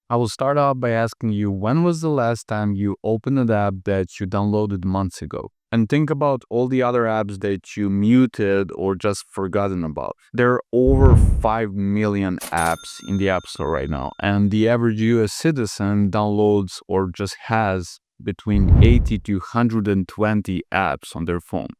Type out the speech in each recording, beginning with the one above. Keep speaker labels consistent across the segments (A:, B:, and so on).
A: I will start off by asking you, when was the last time you opened an app that you downloaded months ago? And think about all the other apps that you muted or just forgotten about. There are over 5 million apps in the App Store right now, and the average US citizen downloads or just has between 80 to 120 apps on their phone,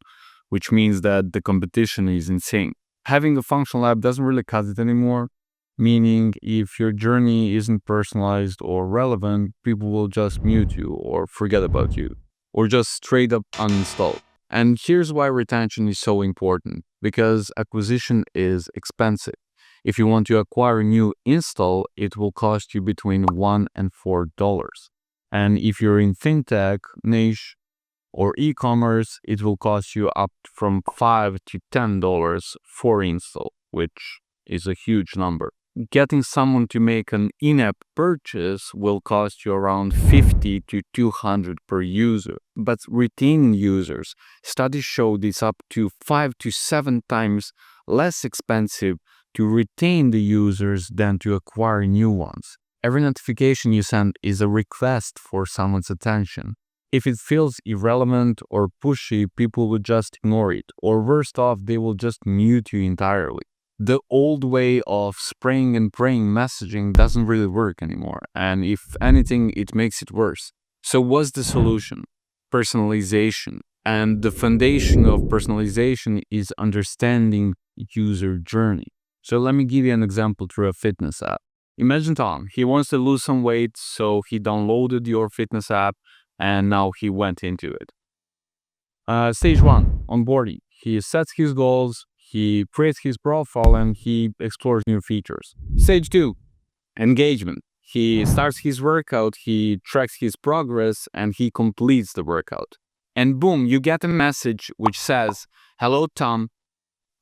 A: which means that the competition is insane. Having a functional app doesn't really cut it anymore, meaning if your journey isn't personalized or relevant, people will just mute you or forget about you or just straight up uninstall. And here's why retention is so important, because acquisition is expensive. If you want to acquire a new install, it will cost you between $1 and $4. And if you're in fintech, niche, or e-commerce, it will cost you up from $5 to $10 for install, which is a huge number. Getting someone to make an in-app purchase will cost you around 50 to 200 per user. But retaining users, studies show this up to 5 to 7 times less expensive to retain the users than to acquire new ones. Every notification you send is a request for someone's attention. If it feels irrelevant or pushy, people will just ignore it, or worst off, they will just mute you entirely. The old way of spraying and praying messaging doesn't really work anymore, and if anything, it makes it worse. So what's the solution? Personalization. And the foundation of personalization is understanding user journey. So let me give you an example through a fitness app. Imagine Tom. He wants to lose some weight, so he downloaded your fitness app and now he went into it. Stage 1, onboarding. He sets his goals, he creates his profile, and he explores new features. Stage 2, engagement. He starts his workout, he tracks his progress, and he completes the workout. And boom, you get a message which says, "Hello, Tom.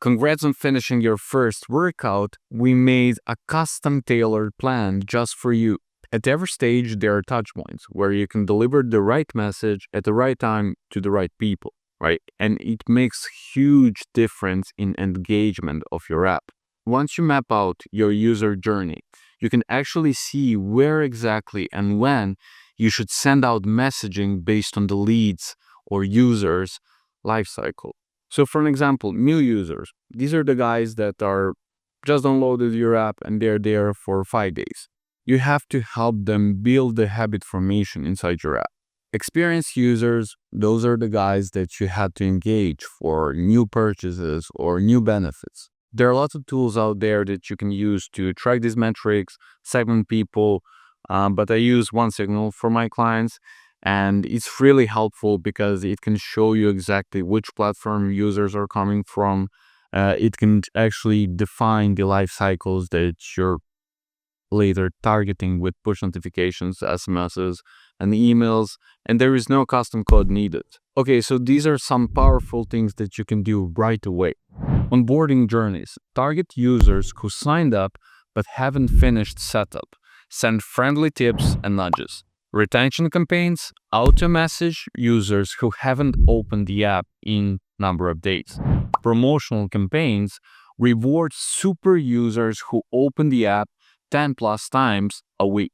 A: Congrats on finishing your first workout. We made a custom tailored plan just for you." At every stage, there are touch points where you can deliver the right message at the right time to the right people, right? And it makes huge difference in engagement of your app. Once you map out your user journey, you can actually see where exactly and when you should send out messaging based on the leads or users' lifecycle. So for an example, new users, these are the guys that are just downloaded your app and they're there for 5 days. You have to help them build the habit formation inside your app. Experienced users, those are the guys that you had to engage for new purchases or new benefits. There are lots of tools out there that you can use to track these metrics, segment people, but I use OneSignal for my clients, and it's really helpful because it can show you exactly which platform users are coming from. It can actually define the life cycles that you're later targeting with push notifications, SMSs, and emails, and there is no custom code needed. Okay, so these are some powerful things that you can do right away. Onboarding journeys. Target users who signed up but haven't finished setup. Send friendly tips and nudges. Retention campaigns. Auto message users who haven't opened the app in number of days. Promotional campaigns. Reward super users who open the app 10 plus times a week.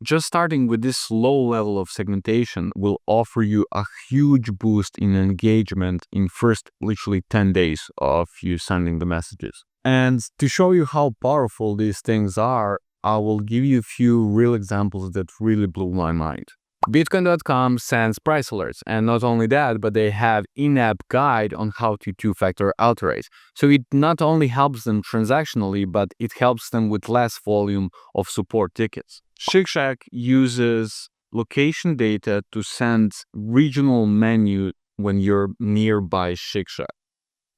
A: Just starting with this low level of segmentation will offer you a huge boost in engagement in first literally 10 days of you sending the messages. And to show you how powerful these things are, I will give you a few real examples that really blew my mind. Bitcoin.com sends price alerts, and not only that, but they have in-app guide on how to two-factor authorize. So it not only helps them transactionally, but it helps them with less volume of support tickets. Shake Shack uses location data to send regional menu when you're nearby Shake Shack.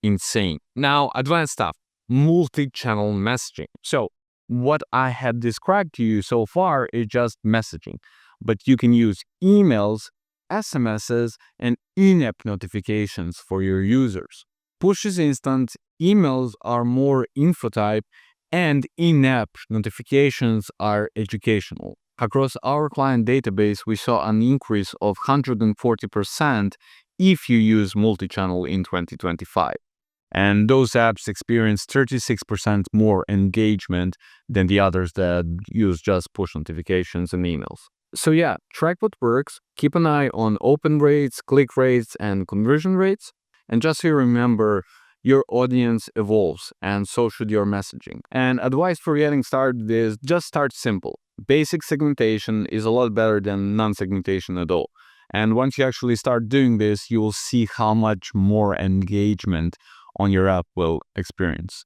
A: Insane. Now, advanced stuff, multi-channel messaging. So what I had described to you so far is just messaging. But you can use emails, SMSs, and in-app notifications for your users. Push is instant, emails are more info type, and in-app notifications are educational. Across our client database, we saw an increase of 140% if you use multi-channel in 2025. And those apps experience 36% more engagement than the others that use just push notifications and emails. So yeah, track what works, keep an eye on open rates, click rates, and conversion rates. And just so you remember, your audience evolves, and so should your messaging. And advice for getting started is just start simple. Basic segmentation is a lot better than non-segmentation at all. And once you actually start doing this, you will see how much more engagement on your app will experience.